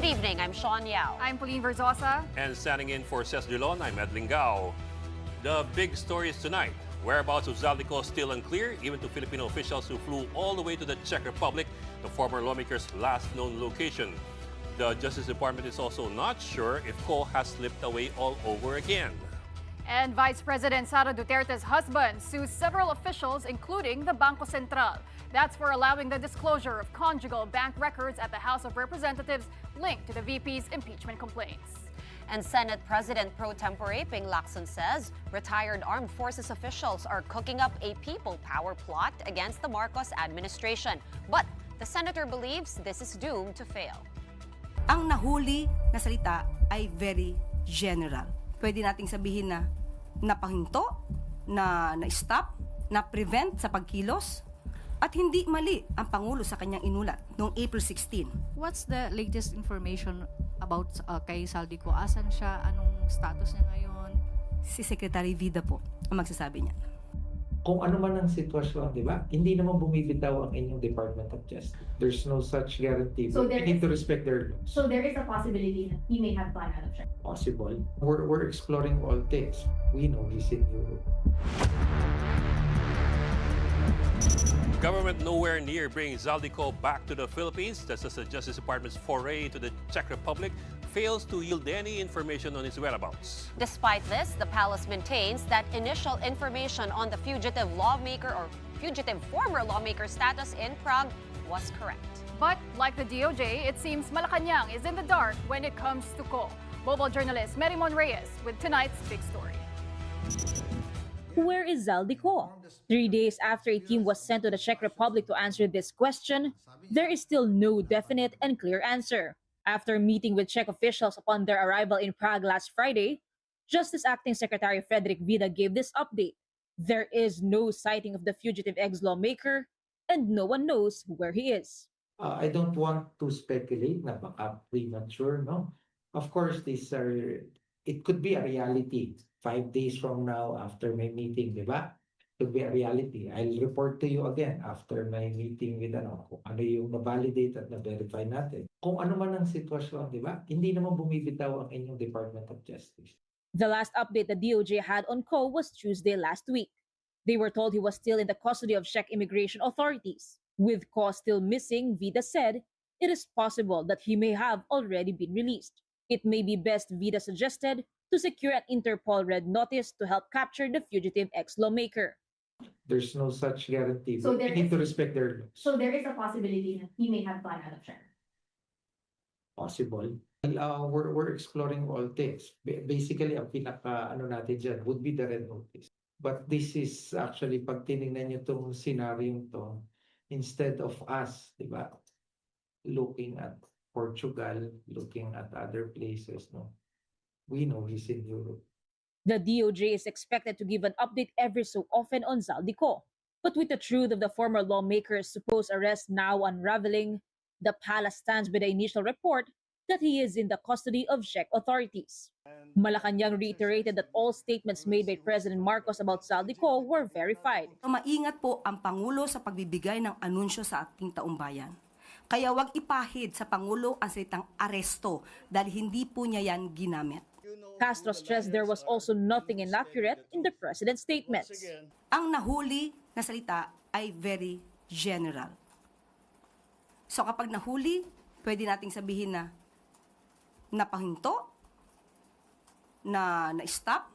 Good evening, I'm Shawn Yao. I'm Pauline Verzosa. And standing in for Ces Oreña-Drilon, I'm Gao. The big story is tonight. Whereabouts of Zaldy Co still unclear, even to Filipino officials who flew all the way to the Czech Republic, the former lawmaker's last known location. The Justice Department is also not sure if Co has slipped away all over again. And Vice President Sara Duterte's husband sues several officials, including the Bangko Sentral. That's for allowing the disclosure of conjugal bank records at the House of Representatives linked to the VP's impeachment complaints. And Senate President Pro Tempore Ping Lacson says retired armed forces officials are cooking up a people power plot against the Marcos administration. But the senator believes this is doomed to fail. Ang nahuli na salita ay very general. Pwede nating sabihin na napahinto, na stop, na prevent sa pagkilos, at hindi mali ang Pangulo sa kanyang inulat noong April 16. What's the latest information about kay Zaldy Co? Asan siya? Anong status niya ngayon? Si Secretary Vida po ang magsasabi niya. Kung ano man ang sitwasyon, di ba? Hindi naman bumibitaw ang inyong Department of Justice. There's no such guarantee. So we need to respect their laws. So there is a possibility that he may have gone out of check. Possible. We're exploring all things. We know he's in Europe. Government nowhere near bringing Zaldy Co back to the Philippines. That's as the Justice Department's foray to the Czech Republic fails to yield any information on his whereabouts. Despite this, the palace maintains that initial information on the fugitive lawmaker or fugitive former lawmaker status in Prague was correct. But like the DOJ, it seems Malacanang is in the dark when it comes to Co. Mobile journalist Merimon Reyes with tonight's big story. Where is Zaldy Co? 3 days after a team was sent to the Czech Republic to answer this question, there is still no definite and clear answer. After meeting with Czech officials upon their arrival in Prague last Friday, Justice Acting Secretary Frederick Vida gave this update. There is no sighting of the fugitive ex-lawmaker, and no one knows where he is. I don't want to speculate na baka premature, no? Of course, it could be a reality 5 days from now after my meeting, di ba? It could be a reality. I'll report to you again after my meeting with kung ano yung na-validate at na-verify natin. Kung ano man ang sitwasyon, di ba? Hindi naman bumibitaw ang inyong Department of Justice. The last update the DOJ had on Co was Tuesday last week. They were told he was still in the custody of Czech immigration authorities. With Co still missing, Vida said, it is possible that he may have already been released. It may be best, Vida suggested, to secure an Interpol red notice to help capture the fugitive ex-lawmaker. There's no such guarantee. So We need to respect their laws. So there is a possibility that he may have gone out of check. Possible. We're exploring all things. Basically, ang pinaka natin dyan would be the red notice. But this is actually, pag tinignan nyo itong scenario to, instead of us, di ba, looking at Portugal, looking at other places, no, we know he's in Europe. The DOJ is expected to give an update every so often on Zaldy Co. But with the truth of the former lawmaker's supposed arrest now unraveling, the palace stands by the initial report that he is in the custody of Czech authorities. Malacanang reiterated that all statements made by President Marcos about Zaldy Co were verified. Maingat po ang Pangulo sa pagbibigay ng anunsyo sa ating taumbayan. Kaya wag ipahid sa Pangulo ang salitang aresto dahil hindi po niya yan ginamit. Castro stressed there was also nothing inaccurate in the president's statements. Ang nahuli na salita ay very general. So kapag nahuli, pwede nating sabihin na napahinto, na stop,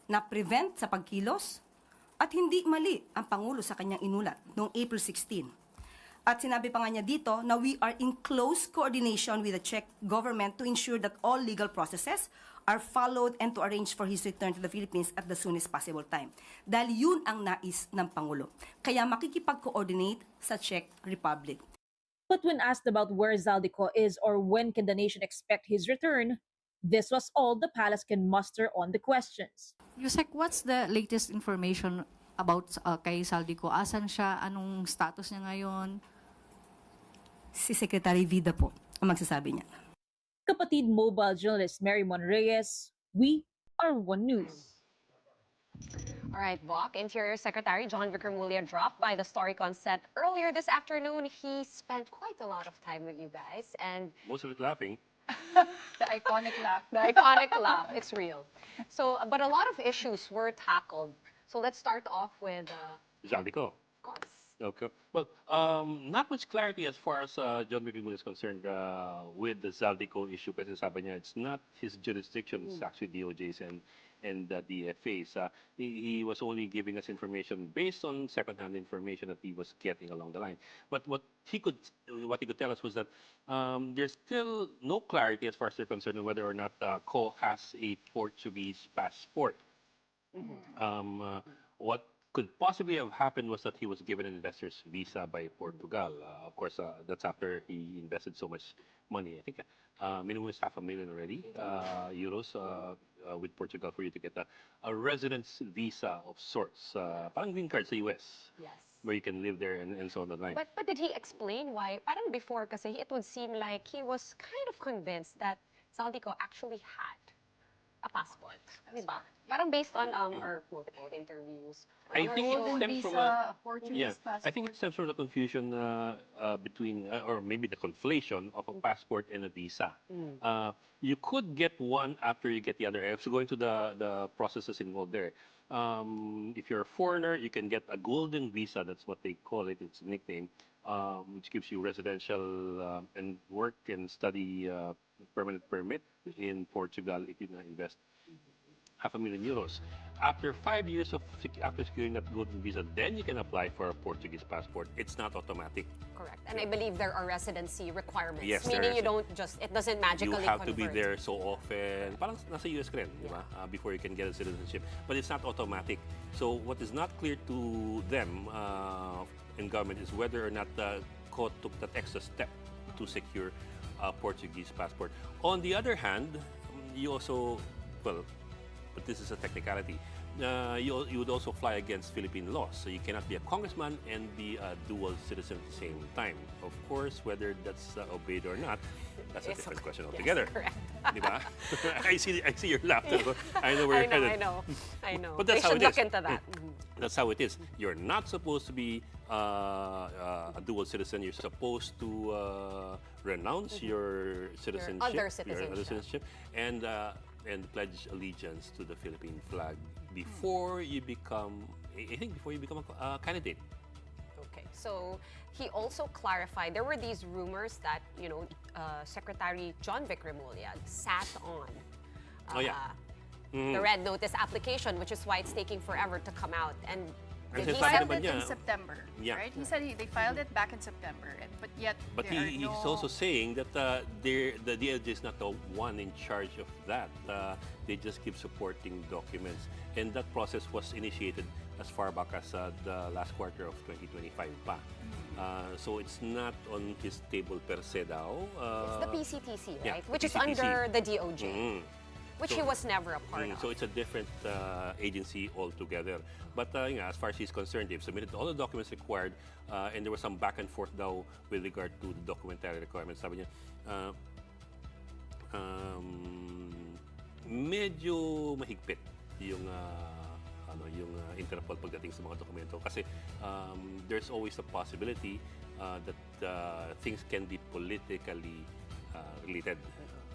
na prevent sa pagkilos, at hindi mali ang Pangulo sa kanyang inulat noong April 16. At sinabi pa nga niya dito na we are in close coordination with the Czech government to ensure that all legal processes are followed and to arrange for his return to the Philippines at the soonest possible time. Dahil yun ang nais ng Pangulo. Kaya makikipag-coordinate sa Czech Republic. But when asked about where Zaldy Co is or when can the nation expect his return, this was all the palace can muster on the questions. Yusek, what's the latest information about kay Zaldy Co? Asan siya? Anong status niya ngayon? Si Secretary Vida po ang magsasabi niya. Kapatid mobile journalist Merimon Reyes, we are One News. All right, Bok, Interior Secretary John Victormulia dropped by the Storycon set earlier this afternoon. He spent quite a lot of time with you guys, and Most of it laughing. The iconic laugh. the iconic laugh, it's real. So, but a lot of issues were tackled. So let's start off with, Zaldy Co. of course, Okay. Well, not much clarity as far as John McGill is concerned with the Zaldy Co issue kasi sabi niya it's not his jurisdiction, it's actually DOJ's and the DFA's. He was only giving us information based on second-hand information that he was getting along the line. But what he could tell us was that there's still no clarity as far as they're concerned on whether or not Co has a Portuguese passport. What could possibly have happened was that he was given an investor's visa by Portugal. Of course, that's after he invested so much money. I think minimum is $500,000 already, euros with Portugal for you to get a residence visa of sorts. Parang green card sa US, yes. where you can live there and so on the line. But did he explain why? Parang before, kasi it would seem like he was kind of convinced that Zaldy Co actually had a passport. Diba? Parang based on our quote-unquote interviews. I think it Golden stems from visa, Portuguese yeah, passport. I think it stems from the confusion between, or maybe the conflation of a passport and a visa. You could get one after you get the other. So going to the processes involved there. If you're a foreigner, you can get a golden visa. That's what they call it. It's a nickname, which gives you residential and work and study permanent permit in Portugal if you invest €500,000. After 5 years after securing that golden visa, then you can apply for a Portuguese passport. It's not automatic. Correct. And I believe there are residency requirements. Yes, meaning there is. you don't just, it doesn't magically You have to convert. be there so often. Parang nasa US ka rin, di ba? Before you can get a citizenship. But it's not automatic. So what is not clear to them in government is whether or not the Co took that extra step to secure a Portuguese passport. On the other hand, you also, well, but this is a technicality. You would also fly against Philippine laws. So you cannot be a congressman and be a dual citizen at the same time. Of course, whether that's obeyed or not, that's a Yes, different question yes, altogether. correct. Diba? I see your laughter. I know where you're headed. I know. But that's they how should it look is. into that. That's how it is. You're not supposed to be a dual citizen. You're supposed to renounce your citizenship, other citizenship. and pledge allegiance to the Philippine flag before you become, I think, before you become a candidate. Okay, so he also clarified there were these rumors that Secretary John Victormulia sat on the red notice application, which is why it's taking forever to come out. And Ang did he sinasabi say naman Filed it niya, in September, Yeah. right? He said they filed it back in September, but yet But there are he's no... also saying that the DLG is not the one in charge of that. They just keep supporting documents. And that process was initiated as far back as the last quarter of 2025 pa. So it's not on his table per se daw. it's the PCTC, yeah, right? Which is PCTC. under the DOJ, which he So- was never a part of. So it's a different agency altogether. But as far as he's concerned, they've submitted all the documents required, and there was some back and forth daw with regard to the documentary requirements. Sabi niya, medyo mahigpit yung Interpol pagdating sa mga dokumento kasi there's always a possibility that things can be politically related.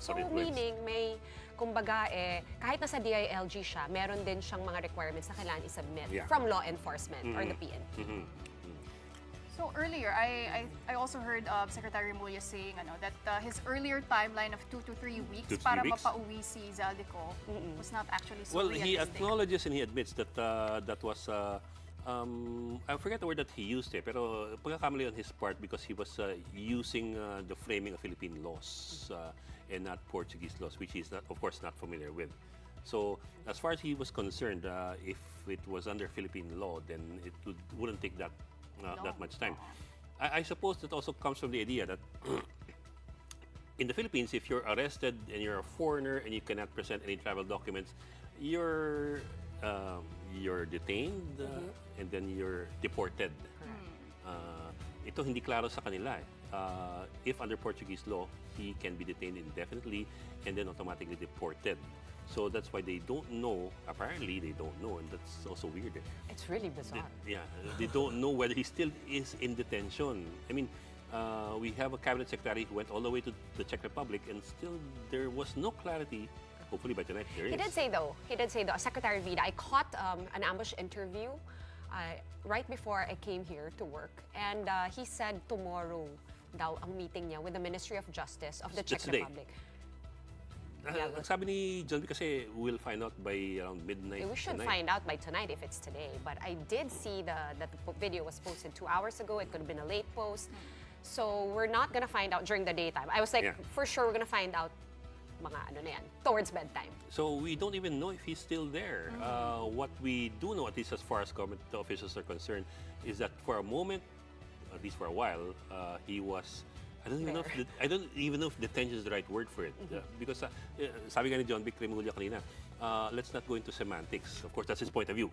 So Or influenced. meaning may, kumbaga kahit nasa DILG siya, meron din siyang mga requirements na kailangan i-submit Yeah. from law enforcement or the PNP. So earlier, I also heard Secretary Remulla saying that his earlier timeline of 2 to 3 weeks 2 to 3 para weeks? mapauwi si Zaldy Co was not actually so Well, he realistic. acknowledges and he admits that that was I forget the word that he used pero pagkakamali on his part because he was using the framing of Philippine laws and not Portuguese laws, which he's not, of course, not familiar with. So as far as he was concerned, if it was under Philippine law, then it wouldn't take that much time. I suppose that also comes from the idea that in the Philippines, if you're arrested and you're a foreigner and you cannot present any travel documents, you're detained and then you're deported. Ito hindi klaro sa kanila. If under Portuguese law, he can be detained indefinitely and then automatically deported. So that's why they don't know. Apparently, they don't know, and that's also weird. It's really bizarre. They don't know whether he still is in detention. I mean, we have a cabinet secretary who went all the way to the Czech Republic, and still there was no clarity. Hopefully by tonight there is. He did say though, Secretary Vida, I caught an ambush interview right before I came here to work, and he said tomorrow daw ang meeting niya with the Ministry of Justice of the Czech That's today. Republic. Ang sabi ni John B kasi we'll find out by around midnight We should tonight. find out by tonight if it's today. But I did see that the video was posted 2 hours ago. It could have been a late post. So we're not gonna find out during the daytime. I was like, Yeah. for sure we're gonna find out mga ano na yan, towards bedtime. So we don't even know if he's still there. What we do know, at least as far as government officials are concerned, is that for a moment, at least for a while, he was. I don't even know if detention is the right word for it. Because sabi nga ni John Vic Remulla kanina, let's not go into semantics. Of course, that's his point of view.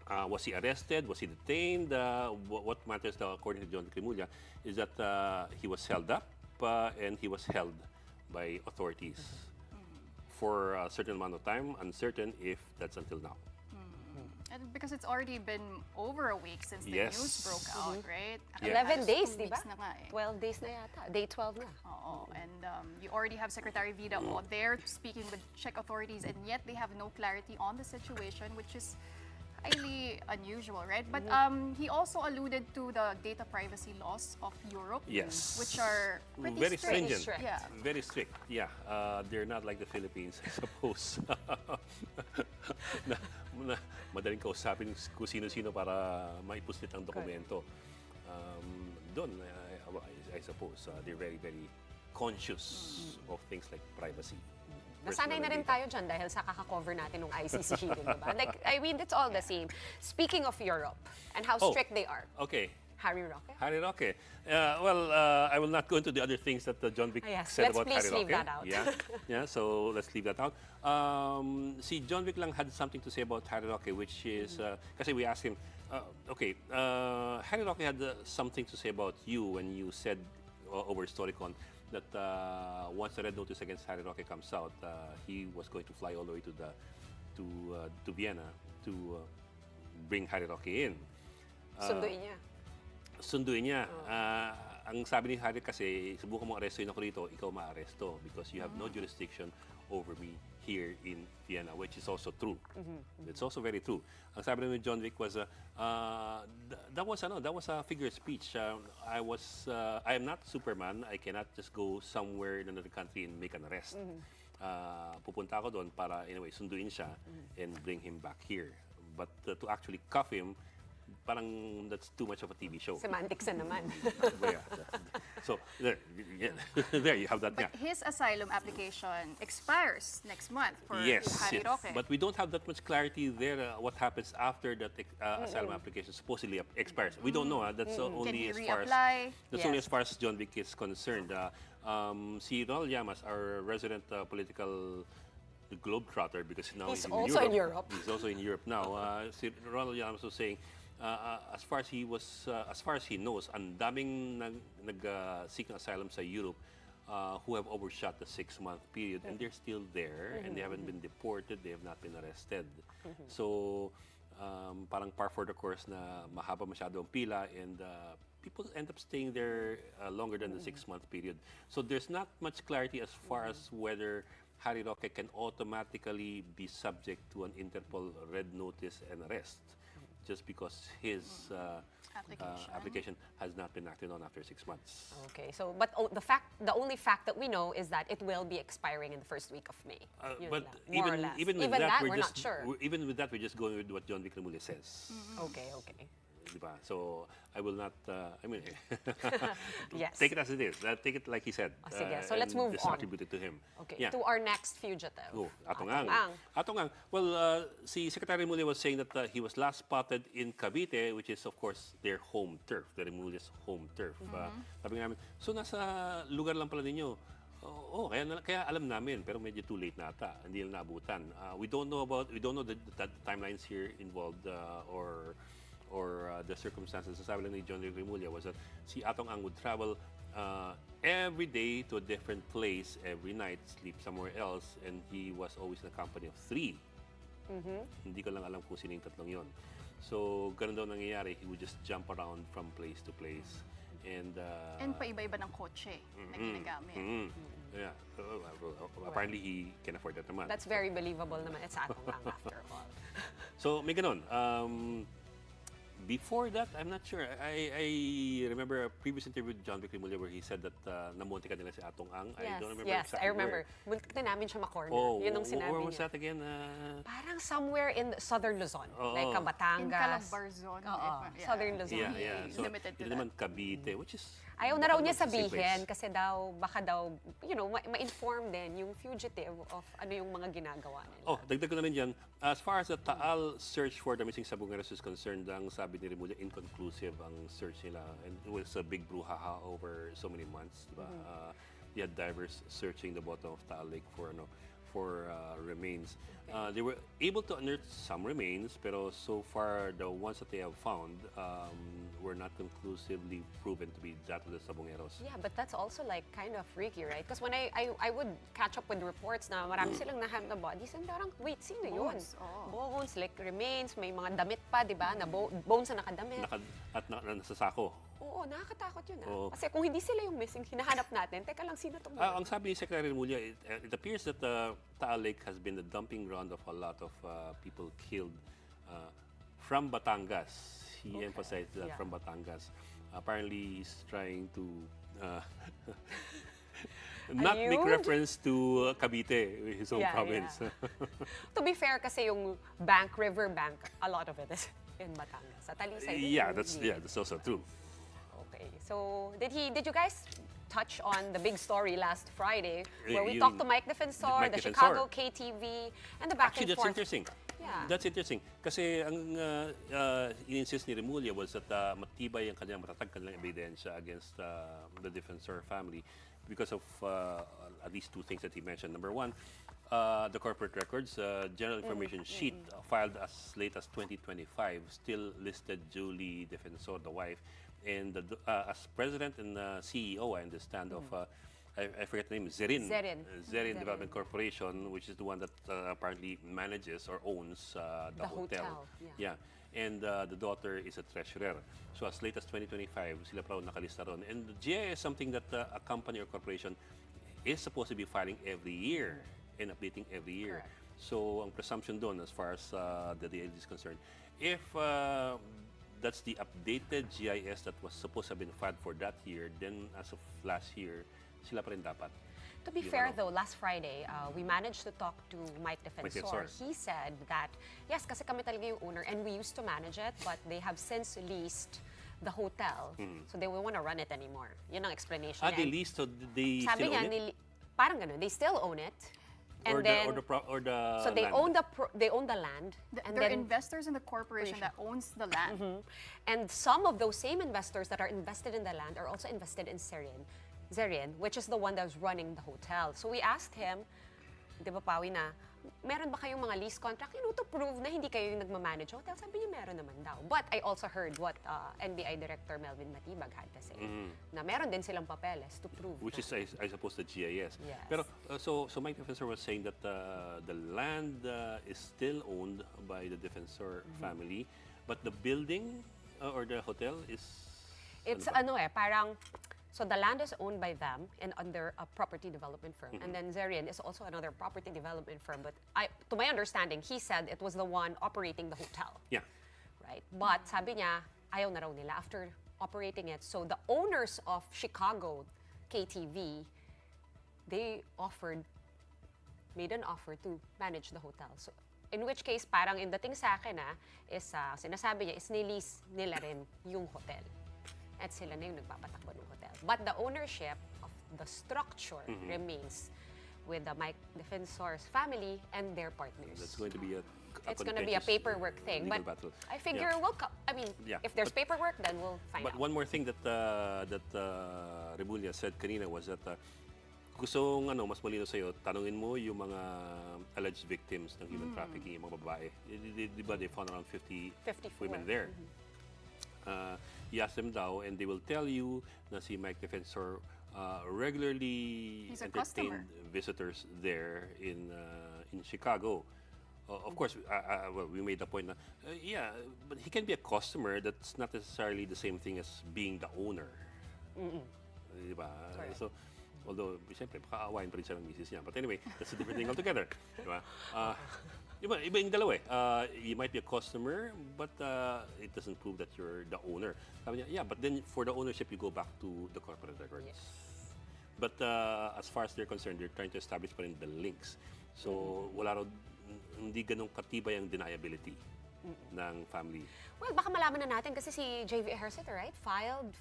Was he arrested? Was he detained? What matters now, according to John Vic Remulla, is that he was held up and he was held by authorities for a certain amount of time, uncertain if that's until now. And because it's already been over a week since the Yes. news broke out, right? Yeah. 11 days, 2 di ba? weeks na nga eh. 12 days na yata. Day 12 na. Oo, and you already have Secretary Vida there speaking with Czech authorities, and yet they have no clarity on the situation, which is highly unusual, right? But he also alluded to the data privacy laws of Europe, Yes. which are pretty Very strict. stringent. strict. Yeah. Very strict. Yeah, they're not like the Philippines, I suppose. Madaling kausapin kung sino-sino para maipuslit ang dokumento. Doon, I suppose, they're very, very conscious of things like privacy. Nasanay na rin tayo dyan dahil sa kaka-cover natin ng ICC hearing, diba? Like, I mean, it's all the same. Speaking of Europe and how strict they are, Okay. Harry Roque? Harry Roque. I will not go into the other things that John Vic Yes, said let's about please Harry leave Roque. that out. Yeah, so let's leave that out. Si John Vic lang had something to say about Harry Roque, which is, kasi we asked him, Harry Roque had something to say about you when you said over Storycon that once the red notice against Harry Roque comes out, he was going to fly all the way to Vienna to bring Harry Roque in. Sunduin niya. Sunduin niya. Ang sabi ni Harry kasi, subukan mo arestuin ako rito, ikaw maaresto because you have no jurisdiction over me here in Vienna, which is also true. It's also very true. Ang sabi ni John Vic was, that was a figure of speech. I am not Superman. I cannot just go somewhere in another country and make an arrest. Pupunta ako doon para, anyway, sunduin siya and bring him back here. But to actually cuff him, parang that's too much of a TV show. Semantics na naman. Yeah. So there you have that. But his asylum application expires next month for Yes, Harry Roque. but we don't have that much clarity there. What happens after that asylum application supposedly expires? We don't know. That's Can only he as far as reapply? that's only as far as John Vic is concerned. Si Ronald Llamas, our resident political globetrotter, because now He's he's also in Europe. He's also in Europe now. Si Ronald Llamas was saying, as far as he knows, ang daming nag-seek ng asylum sa Europe who have overshot the 6-month period, and they're still there, and they haven't been deported, they have not been arrested. So, parang par for the course na mahaba masyado ang pila, and people end up staying there longer than the 6-month period. So there's not much clarity as far as whether Harry Roque can automatically be subject to an Interpol red notice and arrest, just because his application has not been acted on after 6 months. Okay, so but the only fact that we know is that it will be expiring in the first week of May. Yun But lang, more or less. even with that, we're not sure. Even with that, we're just going with what John Vic Remulla says. Okay. Diba? So I will not. Yes. Take it as it is. Take it like he said. Sige, so let's and move just on. attribute it to him. Okay, Yeah. to our next fugitive. Oh, Atongang. Atongang. Well, si Secretary Remulla was saying that he was last spotted in Cavite, which is of course their home turf, the Remulla's home turf. Sabi nga namin, so nasa lugar lang pala ninyo. Kaya alam namin, pero medyo too late na ata. Hindi lang naabutan. We don't know the timelines here involved or the circumstances, sabi lang ni John Remulla was that si Atong Ang would travel every day to a different place, every night, sleep somewhere else, and he was always in the company of 3. Hindi ko lang alam kung sino yung tatlong yon. So, ganun daw nangyayari. He would just jump around from place to place. And paiba-iba ng kotse na ginagamit. Yeah. Apparently, he can afford that naman. That's very believable naman. It's Atong Ang after all. So, may ganun. Before that, I'm not sure. I remember a previous interview with John Remulla where he said that namunti ka nila si Atong Ang. I don't remember Yes, exactly I remember. where. Muntik na namin siya makorner. Oh, Yun ang sinabi where was niya. that again? Parang somewhere in Southern Luzon. Like In Batangas. Calabarzon. Oo, Southern Luzon. Yeah. So, Limited to hindi that. naman Cavite, which is... Ayaw na raw niya Baka mag-safe sabihin place. kasi daw, baka daw, ma-inform din yung fugitive of ano yung mga ginagawa nila. Oh, dagdag ko na rin dyan. As far as the Taal search for the missing Sabongeros is concerned, ang sabi ni Remulla, inconclusive ang search nila. And it was a big brouhaha over so many months. Diba? They had divers searching the bottom of Taal Lake for remains. They were able to unearth some remains, pero so far the ones that they have found were not conclusively proven to be that of the Sabongeros. Yeah, but that's also like kind of freaky, right? Because when I would catch up with reports na marami silang nahanap na bodies, and parang, wait, sino yun? Bones, oo. Bones, like remains, may mga damit pa, di ba? Na bones na nakadamit. Nasa sako. Oo, nakakatakot yun. Oo. Kasi kung hindi sila yung missing, hinahanap natin, teka lang, sino itong Ang sabi ni Secretary Remulla, it appears that Taal Lake has been the dumping ground of a lot of people killed from Batangas. He emphasized that from Batangas. Apparently, he's trying to not make Ayun. reference to Cavite, his own province. To be fair, kasi yung river bank, a lot of it is in Batangas. Sa Talisay. That's also true. Okay. So, did you guys touch on the big story last Friday where we Yung talked to Mike Defensor, Mike the Defensor. Chicago KTV, and the back Actually, and that's forth? interesting. Yeah. That's interesting. Kasi ang in-insist ni Remulla was that matibay ang kanyang matatag kanilang ebidensya against the Defensor family because of at least two things that he mentioned. Number one, the corporate records, general information sheet filed as late as 2025 still listed Julie Defensor, the wife, and as president and CEO, I understand, of I forget the name, Zerin Development Corporation, which is the one that apparently manages or owns the hotel. Yeah. And the daughter is a treasurer. So as late as 2025, sila pa nakalista ron. And the GIA is something that a company or corporation is supposed to be filing every year and updating every year. Correct. So ang presumption doon as far as the DILG is concerned, if that's the updated GIS that was supposed to have been filed for that year, then as of last year, sila pa rin dapat. To be fair though, last Friday, we managed to talk to Mike Defensor. He said that, yes, kasi kami talaga yung owner and we used to manage it, but they have since leased the hotel. So they won't want to run it anymore. Yun ang explanation niya. They leased, so they Sabi still niya, own it? parang ganun, they still own it. And Or then, the so they land? own the land. And They're then, investors in the corporation that owns the land. and some of those same investors that are invested in the land are also invested in Zerin, which is the one that's running the hotel. So we asked him, di ba Pawi na, meron ba kayong mga lease contract, to prove na hindi kayo yung nagmamanage hotel? Sabi niya, meron naman daw. But I also heard what NBI Director Melvin Matibag had to say, na meron din silang papeles to prove. Which is, I suppose, the GIS. Yes. Pero, so Mike Defensor was saying that the land is still owned by the Defensor family, but the building or the hotel is... It's parang, so the land is owned by them and under a property development firm. And then Zerin is also another property development firm. But to my understanding, he said it was the one operating the hotel. Yeah. Right? But sabi niya, ayaw na raw nila after operating it. So the owners of Chicago KTV, they made an offer to manage the hotel. So in which case, parang yung dating sa akin is sinasabi niya is nilease nila rin yung hotel. At sila na yung nagpapatakbo ng hotel. But the ownership of the structure remains with the Mike Defensor's family and their partners. That's going to be It's going to be a paperwork thing. legal But battle. I figure if there's paperwork, then we'll find But out. one more thing that Remulla said kanina was that gusto mas malino sa'yo, tanungin mo yung mga alleged victims ng human trafficking, yung mga babae. Di ba they found around 50 54. women there. you ask them daw, and they will tell you na si Mike Defensor regularly He's a entertained customer. visitors there in Chicago. Of course, well, we made the point na, yeah, but he can be a customer. That's not necessarily the same thing as being the owner. Diba? So, although, siyempre, makaawain pa rin siya ng misis niya. But anyway, that's a different thing altogether. Diba? Iba yung dalawa eh. You might be a customer, but it doesn't prove that you're the owner. Sabi niya, yeah, but then for the ownership, you go back to the corporate records. Yes. But as far as they're concerned, they're trying to establish pa rin the links. So, wala raw, hindi ganun katibay ang deniability ng family. Well, baka malaman na natin kasi si JV Ejercito, right, filed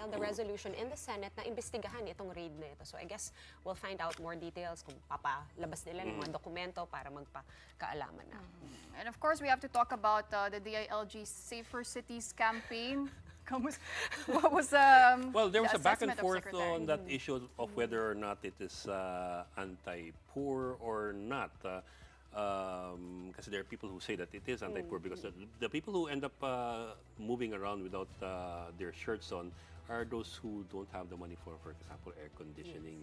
the resolution in the Senate na imbestigahan itong raid na ito. So I guess we'll find out more details kung papalabas nila ng mga dokumento para magpakaalaman na. And of course, we have to talk about the DILG Safer Cities campaign. What was Well, there was the a back and assessment of forth Secretary? on that issue of whether or not it is anti-poor or not. Kasi there are people who say that it is anti-poor because the people who end up moving around without their shirts on are those who don't have the money for example, air conditioning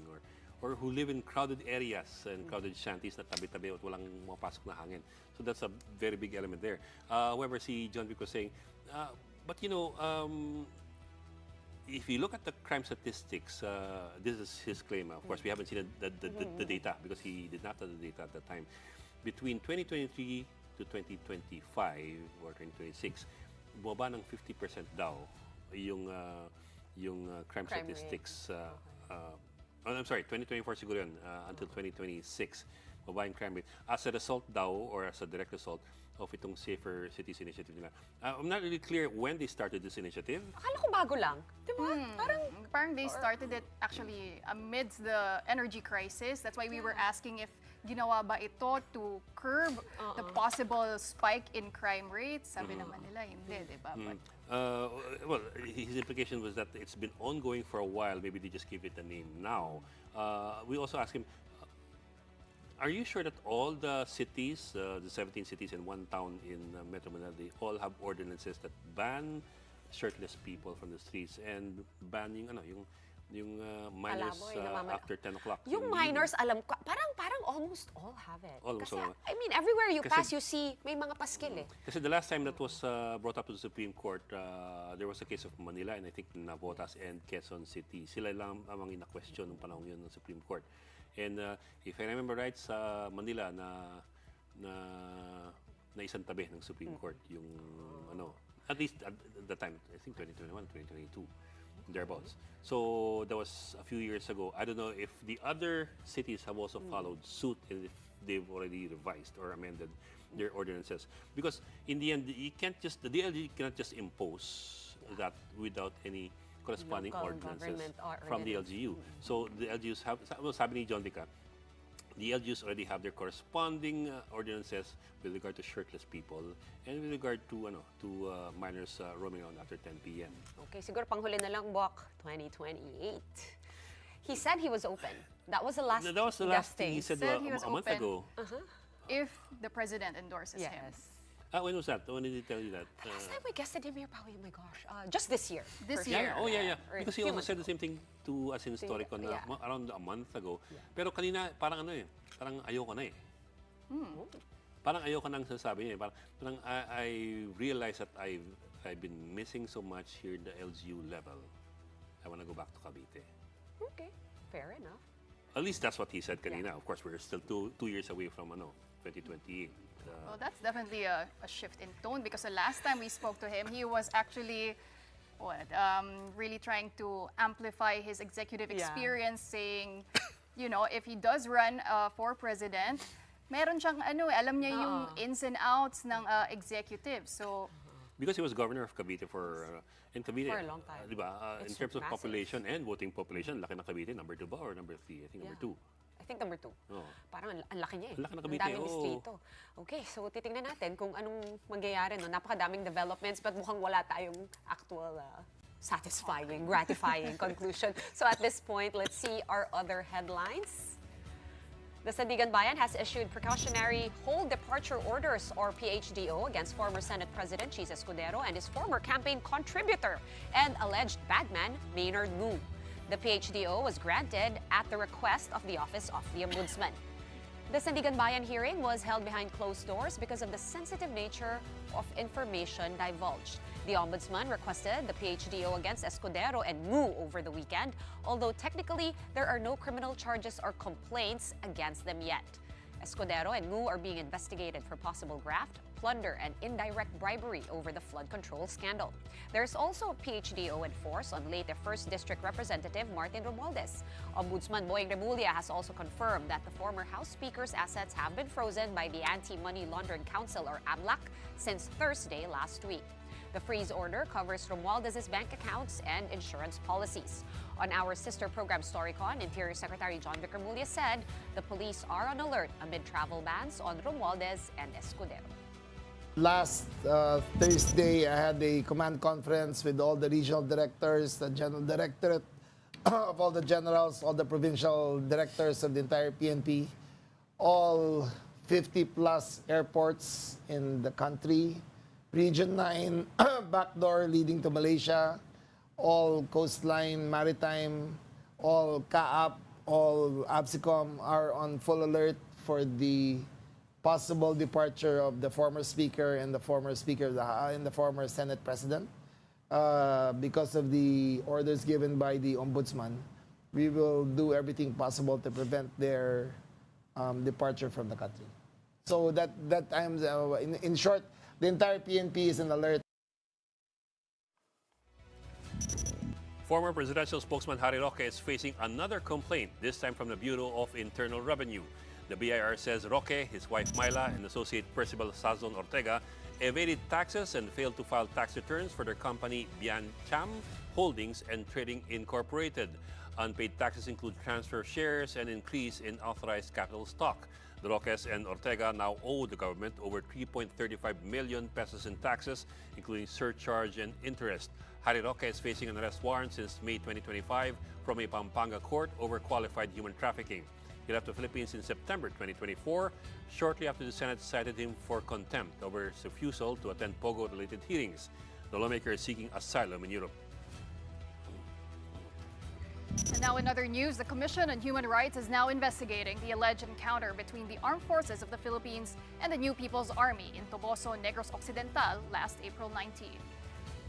or who live in crowded areas and crowded shanties na tabi-tabi at walang mapasok na hangin. So that's a very big element there. However, si John Vic was saying, but you know, if you look at the crime statistics, this is his claim. Of course, we haven't seen the data because he did not have the data at the time. Between 2023 to 2025 or 2026, bumaba ng 50% daw yung crime statistics. I'm sorry, 2024 siguro yun, until 2026, bumaba yung crime rate. As a result daw, or as a direct result, of itong Safer Cities initiative nila. I'm not really clear when they started this initiative. Akala ko bago lang. Di ba? Parang they started it actually amidst the energy crisis. That's why we were asking if ginawa ba ito to curb the possible spike in crime rates. Sabi naman nila, hindi, di ba? But Well, his implication was that it's been ongoing for a while. Maybe they just give it a name now. We also asked him, are you sure that all the cities, the 17 cities and one town in Metro Manila, they all have ordinances that ban shirtless people from the streets and ban yung minors after 10 o'clock? Yung minors, alam ko, parang almost all have it. Almost Kasi, all. I mean, everywhere you Kasi- pass, you see, may mga paskil eh. Kasi the last time that was brought up to the Supreme Court, there was a case of Manila and I think Navotas and Quezon City. Sila lang amang ina-question nung panahon yun ng Supreme Court. And if I remember right, sa Manila na isang tabi ng Supreme Court yung at least at the time, I think 2021, 2022, thereabouts. So that was a few years ago. I don't know if the other cities have also followed suit and if they've already revised or amended their ordinances. Because in the end, the DLG cannot just impose that without any corresponding Local ordinances government from the ordinance. LGU. So the LGUs have, well, sabi ni John Vica, the LGUs already have their corresponding ordinances with regard to shirtless people and with regard to minors roaming around after 10 p.m. Okay, siguro panghuli na lang, Bok, 2028. He said he was open. That was the last That was the last thing he guesting. said Said he was a month open. ago. if the president endorses him. Yes. When was that? When did he tell you that? Last time we guested him here, probably, oh my gosh, just this year. This for year. sure. Oh, yeah. Or Because he few also months said the ago. same thing to us in Historicon na Yeah. around a month ago. Pero kanina, parang parang ayoko na eh. Parang ayoko nang sasabi niya. Parang I realize that I've been missing so much here in the LGU level. I want to go back to Cavite. Okay, fair enough. At least that's what he said kanina. Of course, we're still two years away from 2028. Well, that's definitely a shift in tone because the last time we spoke to him, he was actually really trying to amplify his executive Yeah. experience, saying, if he does run for president, meron siyang alam niya yung ins and outs ng executive. So, Because he was governor of Cavite in Cavite. For a long time. Di ba? In It's terms of massive. population and voting population, laki na Cavite. Number 2 ba or number 3? I think number 2. I think number 2. Oo. Parang ang laki niya eh. Ang laki ng Ang Cavite, daming oo. distrito. Okay, so titingnan natin kung anong mangyayari. No? Napakadaming developments but mukhang wala tayong actual satisfying, gratifying conclusion. So at this point, let's see our other headlines. The Sandiganbayan has issued precautionary hold departure orders or PHDO against former Senate President Cheese Escudero and his former campaign contributor and alleged bagman Maynard Ngu. The PHDO was granted at the request of the Office of the Ombudsman. The Sandiganbayan hearing was held behind closed doors because of the sensitive nature of information divulged. The Ombudsman requested the PHDO against Escudero and Ngu over the weekend, although technically there are no criminal charges or complaints against them yet. Escudero and Ngu are being investigated for possible graft, plunder, and indirect bribery over the flood control scandal. There's also a PHDO in force on late 1st District Representative Martin Romualdez. Ombudsman Boying Remulla has also confirmed that the former House Speaker's assets have been frozen by the Anti-Money Laundering Council or AMLAC since Thursday last week. The freeze order covers Romualdez's bank accounts and insurance policies. On our sister program StoryCon, Interior Secretary John Vic Remulla said the police are on alert amid travel bans on Romualdez and Escudero. Last Thursday, I had a command conference with all the regional directors, the general directorate of all the generals, all the provincial directors of the entire PNP, all 50-plus airports in the country, Region 9, backdoor leading to Malaysia, all coastline, maritime, all CAAP, all ABSICOM are on full alert for the possible departure of the former speaker and the former speaker and the former Senate president. Because of the orders given by the Ombudsman, we will do everything possible to prevent their departure from the country. So that time, in short, the entire PNP is in alert. Former presidential spokesman Harry Roque is facing another complaint, this time from the Bureau of Internal Revenue. The BIR says Roque, his wife Myla, and associate Percival Sazon Ortega evaded taxes and failed to file tax returns for their company Bian Cham Holdings and Trading Incorporated. Unpaid taxes include transfer of shares and increase in authorized capital stock. The Roques and Ortega now owe the government over 3.35 million pesos in taxes, including surcharge and interest. Harry Roque is facing an arrest warrant since May 2025 from a Pampanga court over qualified human trafficking. He left the Philippines in September 2024, shortly after the Senate cited him for contempt over his refusal to attend Pogo-related hearings. The lawmaker is seeking asylum in Europe. And now in other news, the Commission on Human Rights is now investigating the alleged encounter between the Armed Forces of the Philippines and the New People's Army in Toboso, Negros Occidental last April 19.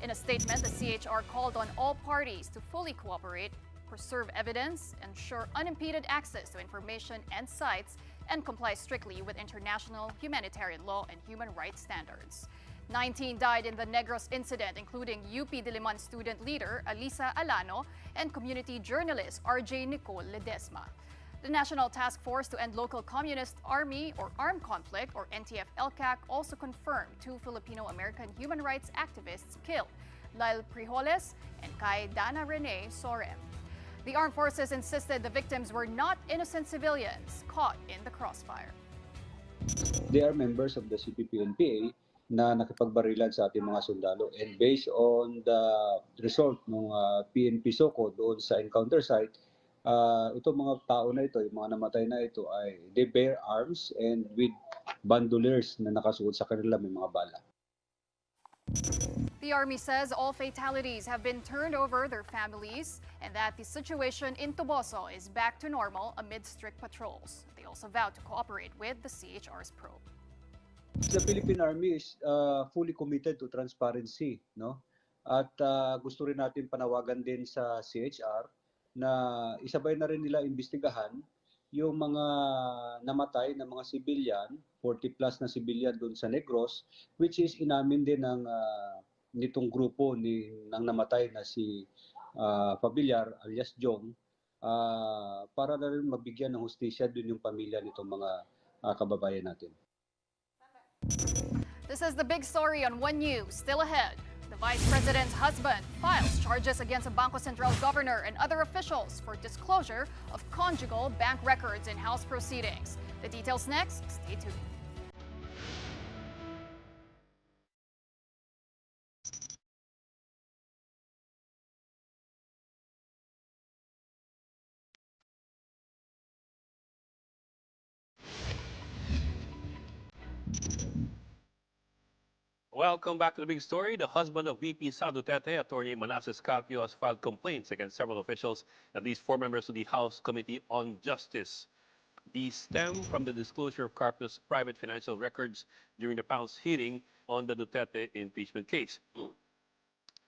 In a statement, the CHR called on all parties to fully cooperate, preserve evidence, ensure unimpeded access to information and sites, and comply strictly with international humanitarian law and human rights standards. 19 died in the Negros incident, including UP Diliman student leader Alisa Alano and community journalist RJ Nicole Ledesma. The National Task Force to End Local Communist Army or Armed Conflict or NTF-ELCAC also confirmed 2 Filipino-American human rights activists killed, Lyle Prijoles and Kay Dana Rene Sorem. The armed forces insisted the victims were not innocent civilians caught in the crossfire. They are members of the CPP-NPA na nakipagbarilan sa ating mga sundalo, and based on the result ng PNP SOCO doon sa encounter site, itong mga tao na ito, yung mga namatay na ito ay they bear arms and with bandoliers na nakasuot sa kanila may mga bala. The Army says all fatalities have been turned over their families and that the situation in Toboso is back to normal amid strict patrols. They also vowed to cooperate with the CHR's probe. The Philippine Army is fully committed to transparency, no? At gusto rin natin panawagan din sa CHR na isabay na rin nila imbestigahan yung mga namatay na mga civilian, 40 plus na civilian doon sa Negros, which is inamin din ng nitong grupo ng namatay na si Pabillar alias Jong, para na rin mabigyan ng hustisya din yung pamilya nitong mga kababayan natin. This is the big story on One News. Still ahead, the Vice President's husband files charges against a Bangko Sentral governor and other officials for disclosure of conjugal bank records in House proceedings. The details next. Stay tuned. Welcome back to the big story. The husband of VP Sara Duterte, Attorney Manasseh Scapio, has filed complaints against several officials, at least 4 members of the House Committee on Justice. These stem from the disclosure of Carpio's private financial records during the panel's hearing on the Duterte impeachment case.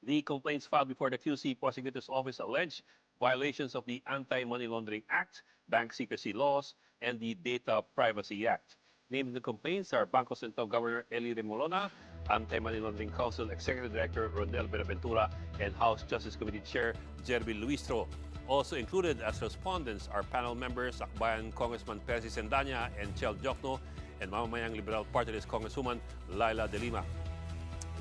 The complaints filed before the QC prosecutor's office allege violations of the Anti-Money Laundering Act, bank secrecy laws, and the Data Privacy Act. Named in the complaints are Bangko Sentral Governor Eli Remolona, Anti-Money Laundering Council Executive Director Rodel Benaventura, and House Justice Committee Chair Jervil Luistro. Also included as respondents are panel members Akbayan Congressman Percy Sendanya and Chel Jokno, and Mamamayang Liberal Party List Congresswoman Laila De Lima.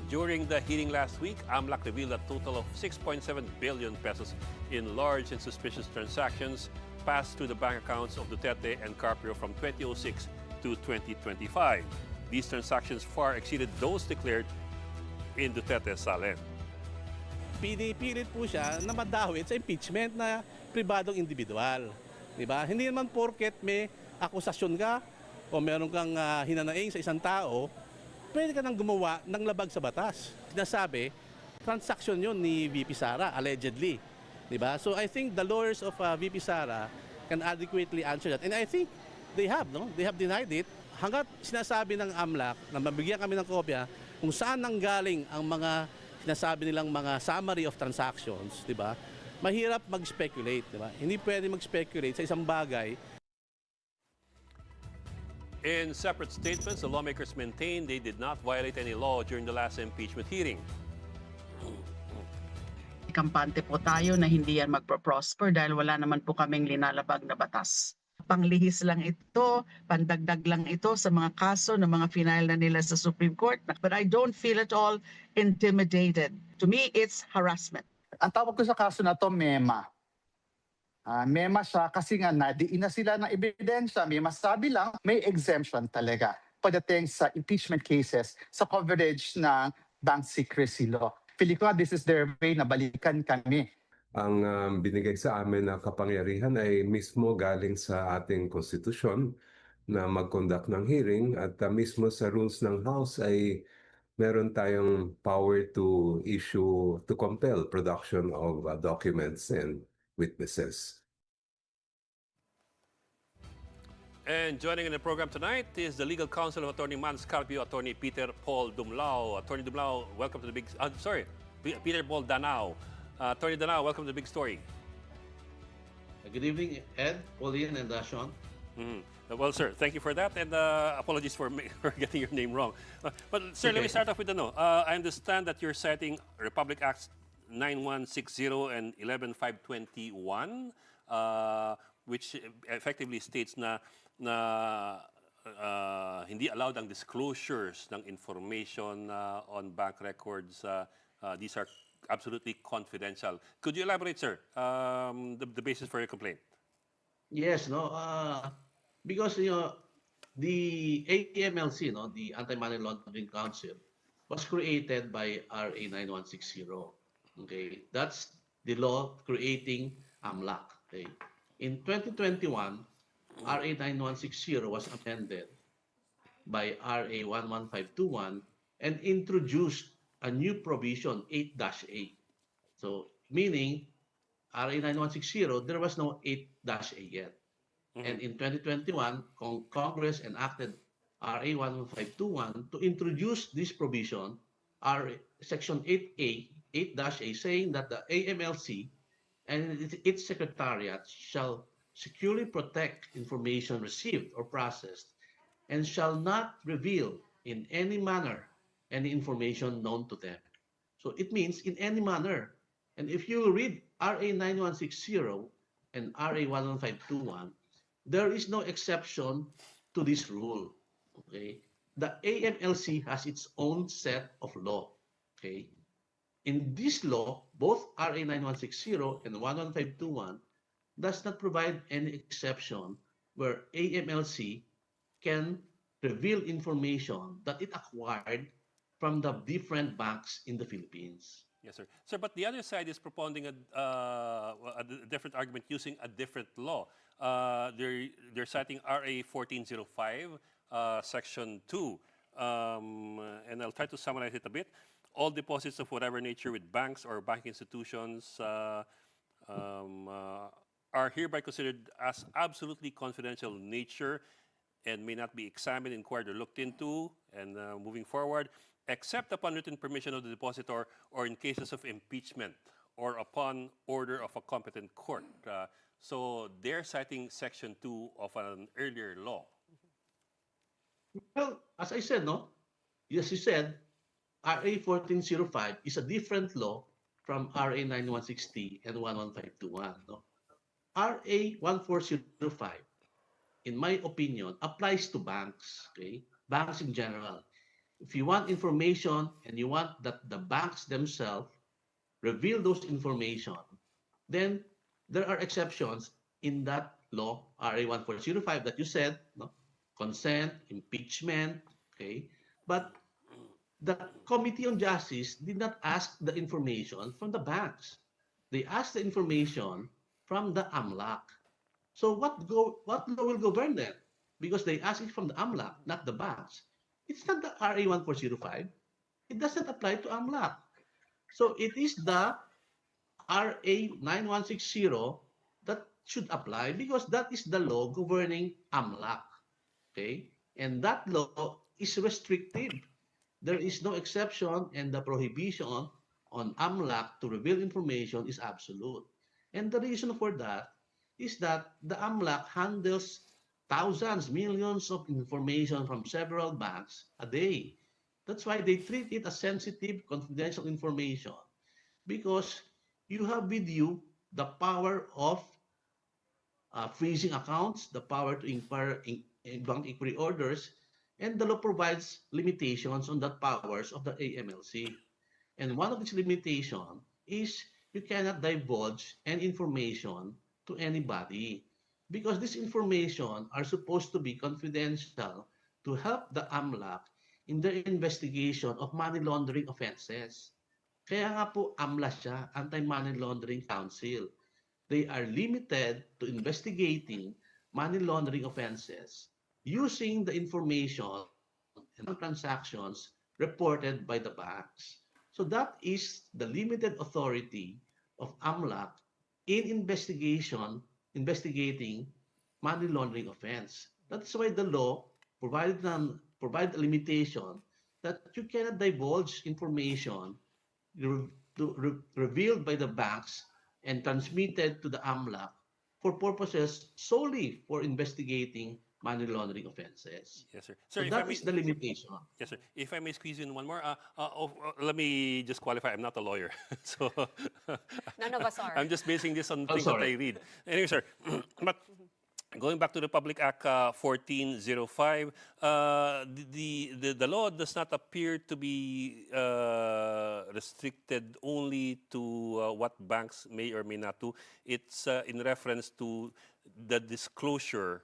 During the hearing last week, AMLAC revealed a total of 6.7 billion pesos in large and suspicious transactions passed through the bank accounts of Duterte and Carpio from 2006 to 2025. These transactions far exceeded those declared in Duterte's salin. Pinipilit po siya na madawit sa impeachment na pribadong individual. Diba? Hindi naman porket may akusasyon ka o meron kang hinanaing sa isang tao, pwede ka nang gumawa ng labag sa batas. Sinasabi, transaction yun ni VP Sara, allegedly. Diba? So I think the lawyers of VP Sara can adequately answer that. And I think they have, no? They have denied it. Hanggat sinasabi ng AMLAC na mabigyan kami ng kopya kung saan nanggaling ang mga sinasabi nilang mga summary of transactions, di ba? Mahirap mag-speculate, di ba? Hindi pwede mag-speculate sa isang bagay. In separate statements, the lawmakers maintained they did not violate any law during the last impeachment hearing. Kampante po tayo na hindi yan magpo-prosper dahil wala naman po kaming linalabag na batas. Panglihis lang ito, pandagdag lang ito sa mga kaso ng mga final na nila sa Supreme Court. But I don't feel at all intimidated. To me, it's harassment. Ang tawag ko sa kaso na to, MEMA. MEMA siya kasi nga nadiin na sila ng ebidensya. May masabi lang, may exemption talaga pagdating sa impeachment cases sa coverage ng bank secrecy law. Feeling ko this is their way na balikan kami. Ang binigay sa amin na kapangyarihan ay mismo galing sa ating konstitusyon na mag-conduct ng hearing at mismo sa rules ng House ay meron tayong power to compel production of documents and witnesses. And joining in the program tonight is the legal counsel of Attorney Mans Carpio, Attorney Peter Paul Dumlao. Attorney Dumlao, welcome to the big... Peter Paul Danao. Attorney Danao, welcome to the big story. Good evening, Ed, Pauline, and Shawn. Well, sir, thank you for that, and apologies for getting your name wrong. But, sir, Okay. let me start off with I understand that you're citing Republic Acts 9160 and 11521, which effectively states na hindi allowed ang disclosures ng information on bank records. These are absolutely confidential. Could you elaborate, sir, the basis for your complaint? Yes, because the AMLC, the Anti-Money Laundering Council, was created by RA 9160. Okay, that's the law creating AMLAC. Okay, in 2021, RA 9160 was amended by RA 11521 and introduced a new provision 8-A. So meaning RA 9160, there was no 8-A yet. And in 2021, Congress enacted RA 11521 to introduce this provision, Section 8A, 8-A, saying that the AMLC and its secretariat shall securely protect information received or processed and shall not reveal in any manner any information known to them. So it means in any manner. And if you read RA 9160 and RA 11521, there is no exception to this rule. Okay, the AMLC has its own set of law. Okay, in this law, both RA 9160 and 11521 does not provide any exception where AMLC can reveal information that it acquired from the different banks in the Philippines. Yes, sir. Sir, but the other side is propounding a different argument using a different law. They're citing RA 1405, Section 2, and I'll try to summarize it a bit. All deposits of whatever nature with banks or banking institutions are hereby considered as absolutely confidential in nature and may not be examined, inquired, or looked into, and moving forward, except upon written permission of the depositor or in cases of impeachment or upon order of a competent court. So they're citing Section 2 of an earlier law. Well, as I said, no? As you said, RA 1405 is a different law from RA 9160 and 11521. No? RA 1405, in my opinion, applies to banks, okay? Banks in general. If you want information and you want that the banks themselves reveal those information, then there are exceptions in that law, RA 1405 that you said, no? Consent, impeachment, okay? But the Committee on Justice did not ask the information from the banks. They asked the information from the AMLAC. So what law will govern them? Because they ask it from the AMLAC, not the banks. It's not the RA 1405. It doesn't apply to AMLAC. So it is the RA 9160 that should apply because that is the law governing AMLAC. Okay? And that law is restrictive. There is no exception, and the prohibition on AMLAC to reveal information is absolute. And the reason for that is that the AMLAC handles thousands, millions of information from several banks a day. That's why they treat it as sensitive, confidential information, because you have with you the power of freezing accounts, the power to inquire bank inquiry orders, and the law provides limitations on that powers of the AMLC. And one of these limitations is you cannot divulge any information to anybody because this information are supposed to be confidential to help the AMLAC in their investigation of money laundering offenses. Kaya nga po AMLA siya, Anti-Money Laundering Council. They are limited to investigating money laundering offenses using the information and transactions reported by the banks. So that is the limited authority of AMLAC in investigating money laundering offense. That's why the law provide a limitation that you cannot divulge information revealed by the banks and transmitted to the AMLAC for purposes solely for investigating money laundering offenses. Yes, sir. So that is the limitation. Yes, sir. If I may squeeze in one more, let me just qualify. I'm not a lawyer, so None of us are. I'm just basing this on things that I read. Anyway, sir, but going back to the Public Act 1405, the law does not appear to be restricted only to what banks may or may not do. It's in reference to the disclosure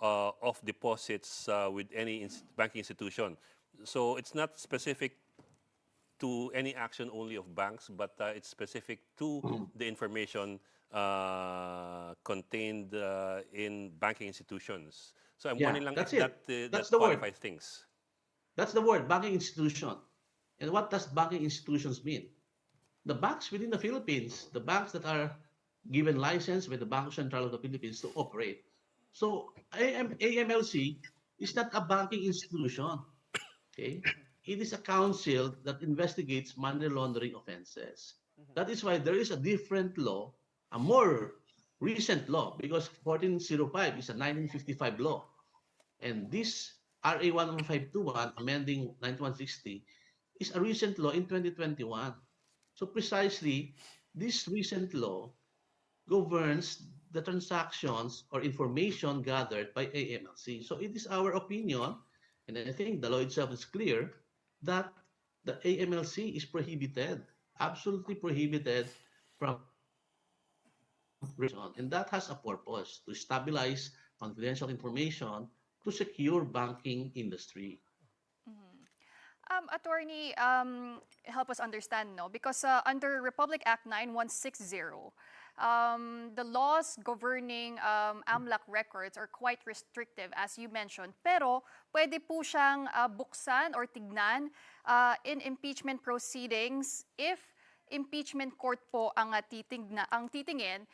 of deposits with any banking institution. So it's not specific to any action only of banks, but it's specific to the information contained in banking institutions. So I'm wondering lang if that qualifies things. That's the word, banking institution. And what does banking institutions mean? The banks within the Philippines, the banks that are given license by the Banco Central of the Philippines to operate. So AMLC is not a banking institution. Okay? It is a council that investigates money laundering offenses. That is why there is a different law, a more recent law, because 1405 is a 1955 law. And this RA 11521, amending 9160, is a recent law in 2021. So precisely, this recent law governs the transactions or information gathered by AMLC. So it is our opinion, and I think the law itself is clear, that the AMLC is prohibited, absolutely prohibited from and that has a purpose to stabilize confidential information to secure banking industry. Attorney, help us understand, no? Because under Republic Act 9160, the laws governing AMLAC records are quite restrictive, as you mentioned. Pero pwede po siyang buksan or tignan in impeachment proceedings if impeachment court po ang titingin,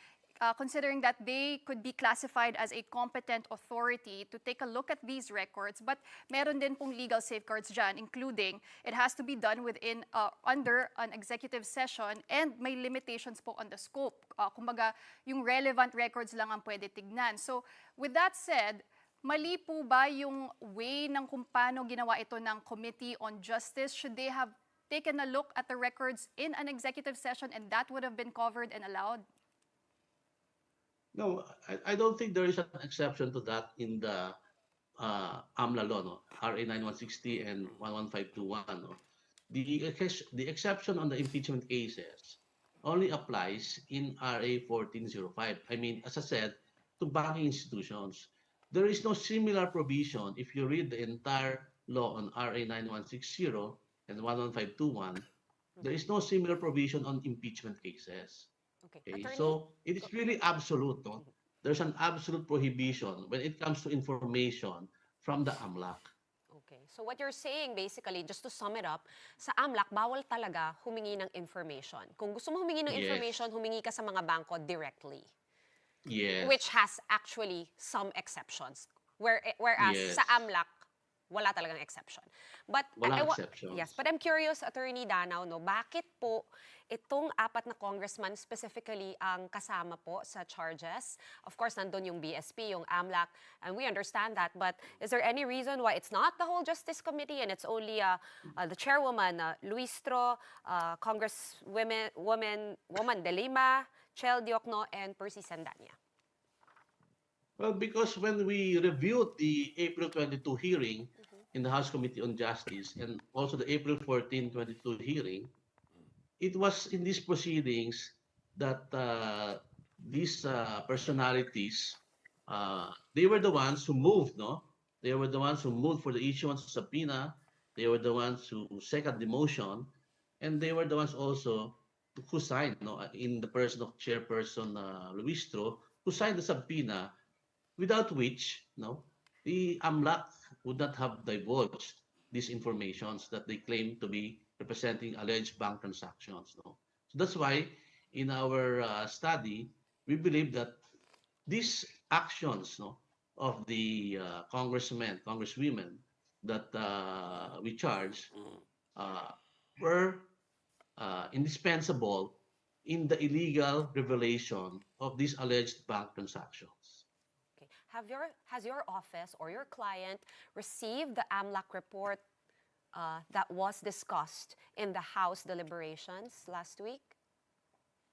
considering that they could be classified as a competent authority to take a look at these records. But meron din pong legal safeguards dyan, including it has to be done within under an executive session and may limitations po on the scope. Kumbaga, yung relevant records lang ang pwede tignan. So with that said, mali po ba yung way ng kung paano ginawa ito ng Committee on Justice? Should they have taken a look at the records in an executive session and that would have been covered and allowed? No, I don't think there is an exception to that in the AMLA law, no? RA 9160 and 11521. No? The exception on the impeachment cases only applies in RA 1405. I mean, as I said, to banking institutions. There is no similar provision if you read the entire law on RA 9160 and 11521. There is no similar provision on impeachment cases. Okay, so it is really absolute. No? There's an absolute prohibition when it comes to information from the AMLAC. Okay, so what you're saying basically, just to sum it up, sa AMLAC, bawal talaga humingi ng information. Kung gusto mo humingi ng information, humingi ka sa mga bangko directly. Yes. Which has actually some exceptions. Whereas sa AMLAC, wala talagang exception. But yes, but I'm curious, Attorney Danao, no, bakit po itong apat na congressman specifically ang kasama po sa charges? Of course, nandun yung BSP, yung AMLAC, and we understand that. But is there any reason why it's not the whole Justice Committee and it's only the chairwoman, Luistro, Congresswoman De Lima, Chel Diokno, and Percy Sandanya? Well, because when we reviewed the April 22 hearing in the House Committee on Justice and also the April 14, 22 hearing, it was in these proceedings that these personalities, they were the ones who moved, no? They were the ones who moved for the issuance of subpoena. They were the ones who seconded the motion, and they were the ones also who signed, no, in the person of Chairperson Luistro, who signed the subpoena, without which, no, the AMLAC would not have divulged these informations that they claim to be representing alleged bank transactions. No? So that's why in our study, we believe that these actions, no, of the congressmen, congresswomen that we charge were indispensable in the illegal revelation of these alleged bank transactions. Has your office or your client received the AMLAC report that was discussed in the House deliberations last week?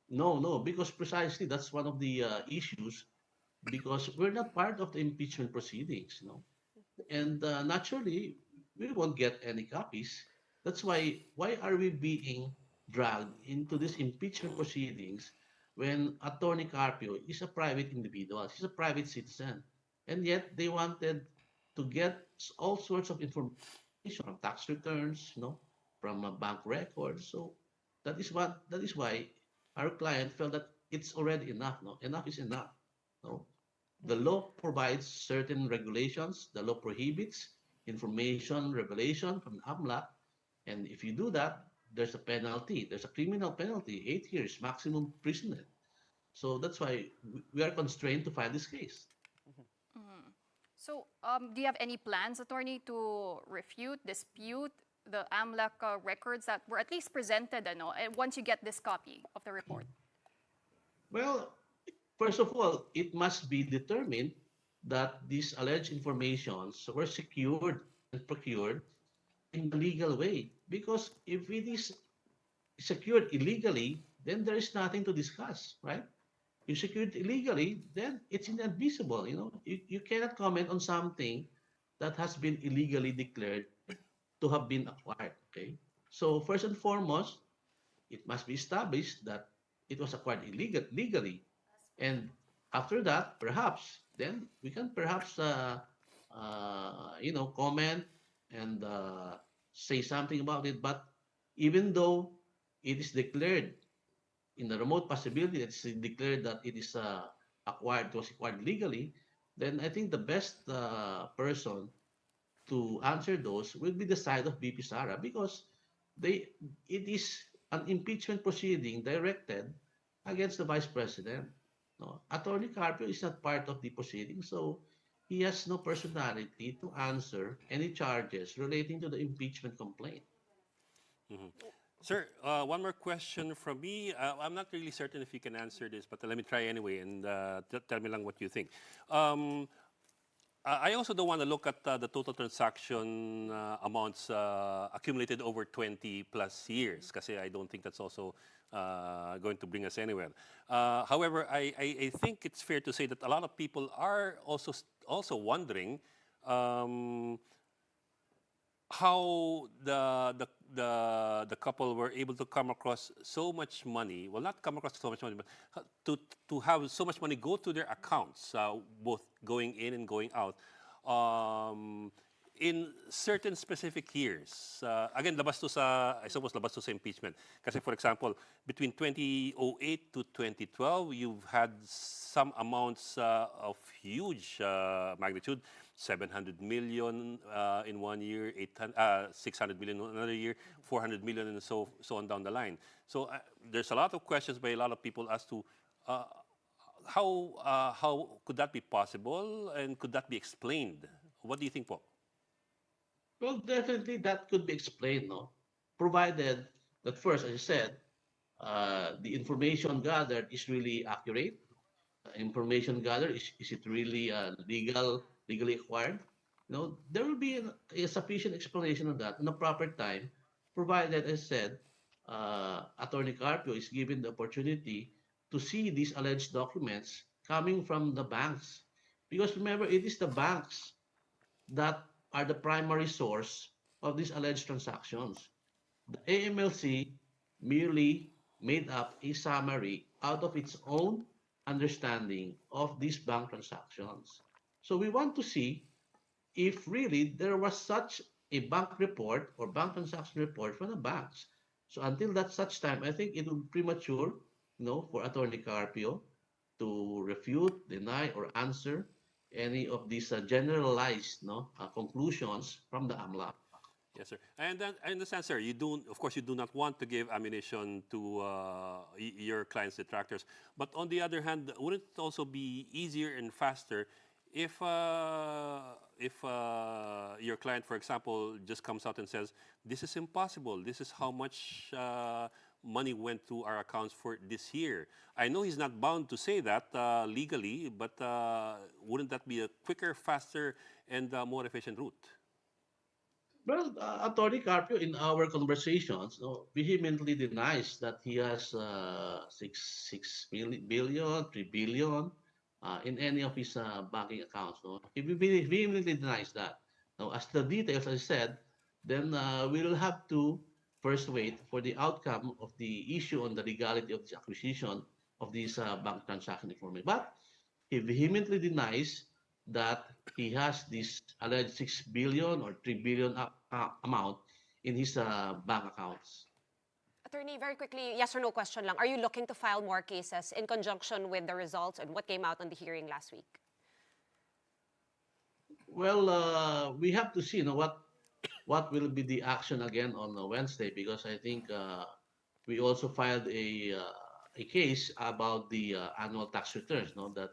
No, because precisely that's one of the issues, because we're not part of the impeachment proceedings, no? And naturally, we won't get any copies. That's why are we being dragged into these impeachment proceedings when Attorney Carpio is a private individual, he's a private citizen, and yet they wanted to get all sorts of information from tax returns, from bank records. So that is why our client felt that it's already enough. Enough is enough. The law provides certain regulations. The law prohibits information revelation from AMLAC, and if you do that, there's a penalty. There's a criminal penalty, 8 years maximum imprisonment. So that's why we are constrained to file this case. So, do you have any plans, attorney, to refute, dispute the AMLAC records that were at least presented, once you get this copy of the report? Well, first of all, it must be determined that these alleged informations were secured and procured in the legal way. Because if it is secured illegally, then there is nothing to discuss, right? You secured illegally, then it's inadmissible. You cannot comment on something that has been illegally declared to have been acquired. Okay, so first and foremost, it must be established that it was acquired legally, and after that, perhaps then we can perhaps comment and say something about it. But even though it is declared in the remote possibility that it's declared that it is was acquired legally, then I think the best person to answer those will be the side of BP Sara, because it is an impeachment proceeding directed against the Vice President. No? Attorney Carpio is not part of the proceeding, so he has no personality to answer any charges relating to the impeachment complaint. Sir, one more question from me. I'm not really certain if you can answer this, but let me try anyway, and tell me lang what you think. I also don't want to look at the total transaction amounts accumulated over 20 plus years, kasi I don't think that's also going to bring us anywhere. However, I think it's fair to say that a lot of people are also wondering how the couple were able to come across so much money. Well, not come across so much money, but to have so much money go to their accounts, both going in and going out, in certain specific years. Again, I suppose labas to sa impeachment. Kasi for example, between 2008 to 2012, you've had some amounts of huge magnitude. 700 million in 1 year, 600 million in another year, 400 million, and so on down the line. So there's a lot of questions by a lot of people as to how could that be possible, and could that be explained? What do you think, po? Well, definitely that could be explained, no? Provided that first, as I said, the information gathered is really accurate. Information gathered, is it really legally acquired? No, there will be a sufficient explanation of that in a proper time, provided, as I said, Attorney Carpio is given the opportunity to see these alleged documents coming from the banks. Because remember, it is the banks that are the primary source of these alleged transactions. The AMLC merely made up a summary out of its own understanding of these bank transactions. So we want to see if really there was such a bank report or bank transaction report from the banks. So until that such time, I think it would be premature, for Attorney Carpio to refute, deny, or answer any of these generalized conclusions from the AMLA. Yes, sir. And I understand, sir, of course, you do not want to give ammunition to your clients' detractors. But on the other hand, wouldn't it also be easier and faster if your client, for example, just comes out and says, this is impossible, this is how much money went to our accounts for this year? I know he's not bound to say that legally, but wouldn't that be a quicker, faster, and more efficient route? Well, Attorney Carpio, in our conversations, vehemently denies that he has 6 billion, 3 billion in any of his banking accounts. He vehemently denies that. Now, as the details, as I said, then we will have to first wait for the outcome of the issue on the legality of this acquisition of these bank transaction information. But he vehemently denies that he has this alleged 6 billion or 3 billion amount in his bank accounts. Attorney, very quickly, yes or no question lang. Are you looking to file more cases in conjunction with the results and what came out on the hearing last week? Well, we have to see what will be the action again on Wednesday, because I think we also filed a case about the annual tax returns. That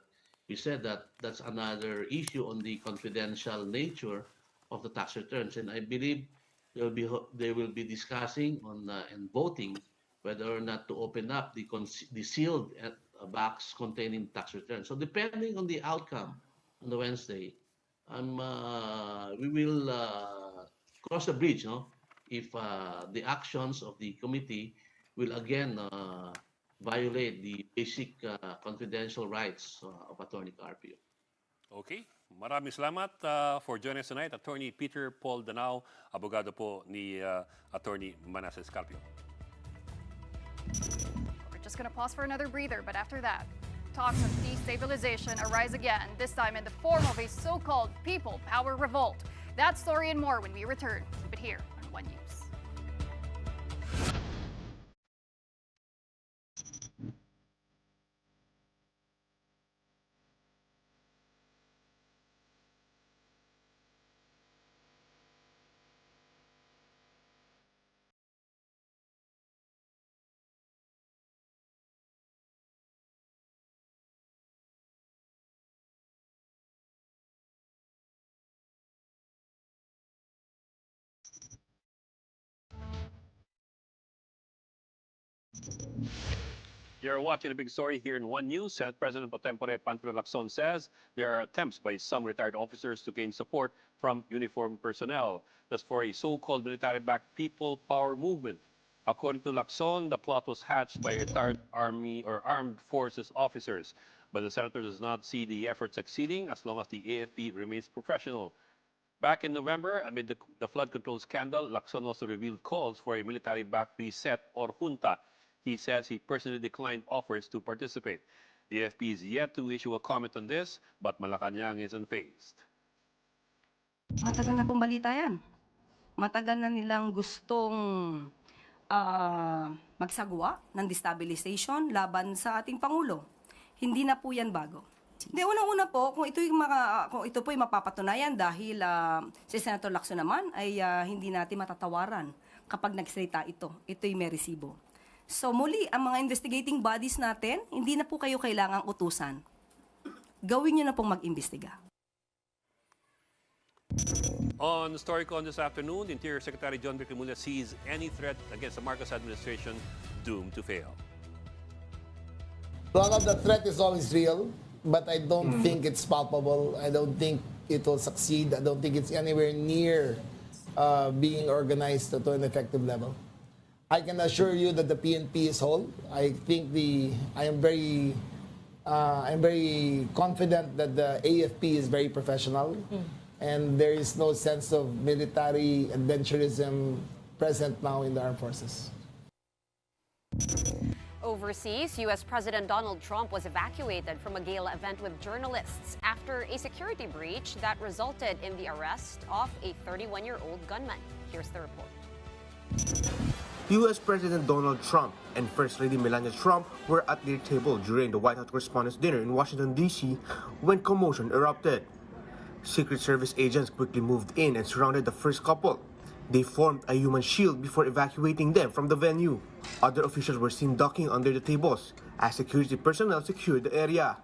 we said that that's another issue on the confidential nature of the tax returns, and I believe they will be discussing on and voting whether or not to open up the sealed box containing tax returns. So depending on the outcome on the Wednesday, we will cross the bridge, if the actions of the committee will again violate the basic confidential rights of Attorney Carpio. Okay. Maraming salamat for joining us tonight, Attorney Peter Paul Danao, abogado po ni Attorney Manasseh Carpio. We're just going to pause for another breather, but after that, talks of destabilization arise again, this time in the form of a so-called people power revolt. That story and more when we return. Keep it here on One News. You're watching the big story here in One News. Senate President Pro Tempore Panfilo Lacson says there are attempts by some retired officers to gain support from uniformed personnel. That's for a so-called military-backed people power movement. According to Lacson, the plot was hatched by retired Army or Armed Forces officers. But the senator does not see the effort succeeding as long as the AFP remains professional. Back in November, amid the flood control scandal, Lacson also revealed calls for a military-backed reset or junta. He says he personally declined offers to participate. The AFP is yet to issue a comment on this, but Malacanang is unfazed. Matagal na pong balita yan. Matagal na nilang gustong magsagawa ng destabilization laban sa ating Pangulo. Hindi na po yan bago. Hindi, unang-una po, kung ito po ay mapapatunayan dahil si Senator Lacson naman ay hindi natin matatawaran kapag nagsalita ito. Ito'y may resibo. So muli, ang mga investigating bodies natin, hindi na po kayo kailangang utusan. Gawin nyo na pong mag-imbestiga. On Story Con this afternoon, Interior Secretary John Vicrimulya sees any threat against the Marcos administration doomed to fail. Well, the threat is always real, but I don't think it's palpable. I don't think it will succeed. I don't think it's anywhere near being organized to an effective level. I can assure you that the PNP is whole. I think I'm very confident that the AFP is very professional, and there is no sense of military adventurism present now in the armed forces. Overseas, U.S. President Donald Trump was evacuated from a gala event with journalists after a security breach that resulted in the arrest of a 31-year-old gunman. Here's the report. U.S. President Donald Trump and First Lady Melania Trump were at their table during the White House Correspondents' Dinner in Washington, D.C. when commotion erupted. Secret Service agents quickly moved in and surrounded the first couple. They formed a human shield before evacuating them from the venue. Other officials were seen ducking under the tables as security personnel secured the area.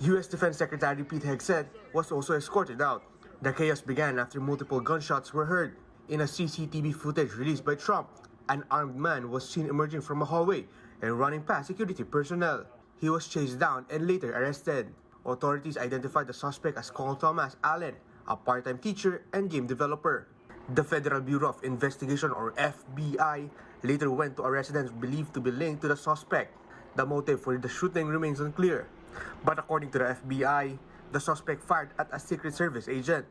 U.S. Defense Secretary Pete Hegseth was also escorted out. The chaos began after multiple gunshots were heard. In a CCTV footage released by Trump, an armed man was seen emerging from a hallway and running past security personnel. He was chased down and later arrested. Authorities identified the suspect as Carl Thomas Allen, a part-time teacher and game developer. The Federal Bureau of Investigation, or FBI, later went to a residence believed to be linked to the suspect. The motive for the shooting remains unclear. But according to the FBI, the suspect fired at a Secret Service agent.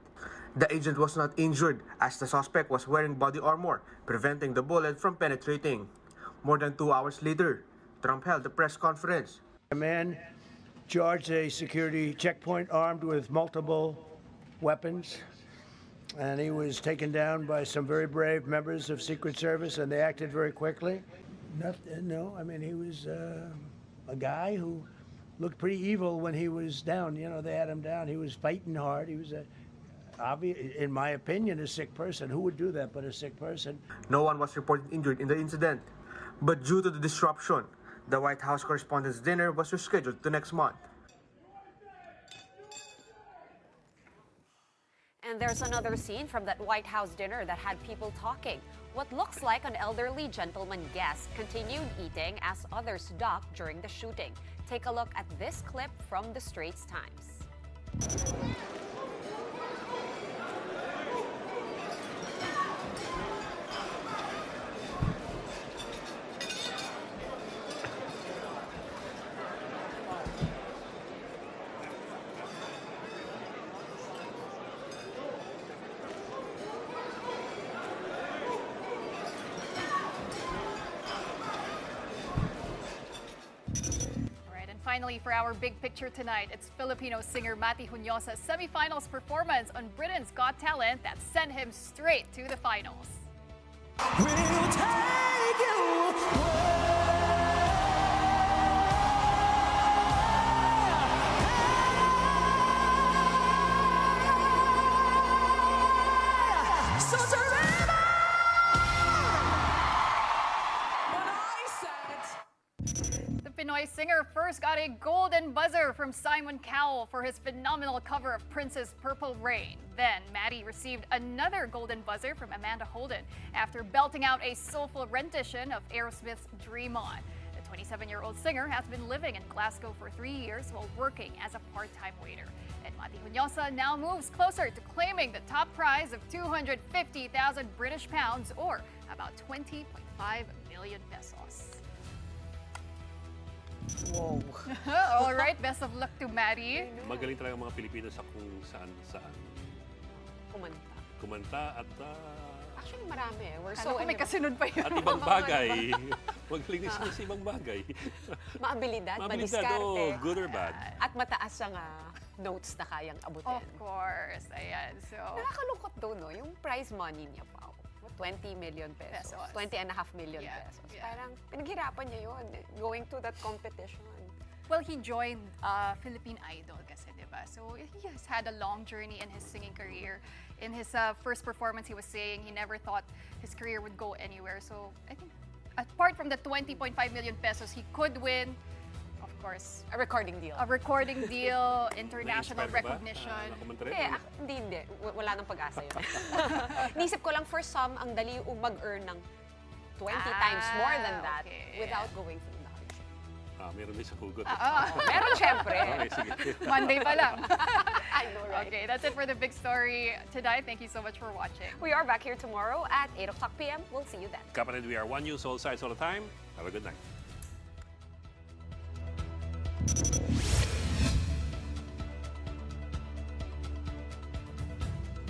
The agent was not injured as the suspect was wearing body armor, preventing the bullet from penetrating. More than 2 hours later, Trump held a press conference. A man charged a security checkpoint armed with multiple weapons, and he was taken down by some very brave members of Secret Service, and they acted very quickly. He was a guy who looked pretty evil when he was down. You know, they had him down. He was fighting hard. He was in my opinion, a sick person. Who would do that but a sick person? No one was reported injured in the incident. But due to the disruption, the White House Correspondents' Dinner was rescheduled to next month. And there's another scene from that White House dinner that had people talking. What looks like an elderly gentleman guest continued eating as others ducked during the shooting. Take a look at this clip from the Straits Times. Finally, for our big picture tonight, it's Filipino singer Matty Hunyosa's semifinals performance on Britain's Got Talent that sent him straight to the finals. We'll take you The Pinoy singer first got a golden buzzer from Simon Cowell for his phenomenal cover of Prince's Purple Rain. Then, Maddie received another golden buzzer from Amanda Holden after belting out a soulful rendition of Aerosmith's Dream On. The 27-year-old singer has been living in Glasgow for 3 years while working as a part-time waiter. And Mati Hunyosa now moves closer to claiming the top prize of 250,000 British pounds or about 20.5 million pesos. Wow. All right, best of luck to Maddie. Magaling talaga mga Pilipino sa kung saan kumanta at Actually, marami eh. We're Kala ko may kasunod pa yun. at ibang bagay. Magaling din sila sa ibang bagay. Maabilidad, Mabilidad, madiskarte. good or bad. At mataas ang notes na kayang abutin. Of course. Ayan, so... Nakakalungkot daw, no? Yung prize money niya pa. 20 million pesos. 20.5 million pesos. Parang pinaghirapan niya yun, going to that competition. Well, he joined Philippine Idol kasi, di ba? So he has had a long journey in his singing career. In his first performance, he was saying he never thought his career would go anywhere. So I think apart from the 20.5 million pesos he could win, of course, a recording deal. A recording deal, international Na-inspire ka ba? recognition. Hindi. Wala nang pag-asa yun. Nisip ko lang for some, ang dali mag-earn ng 20 times more than that without going through the hardship. Meron din sa hugot. Meron syempre. Okay, sige. Monday pa lang. I know, right? Okay, that's it for the big story tonight. Thank you so much for watching. We are back here tomorrow at 8 o'clock p.m. We'll see you then. Kapatid, we are One News, all sides, all the time. Have a good night.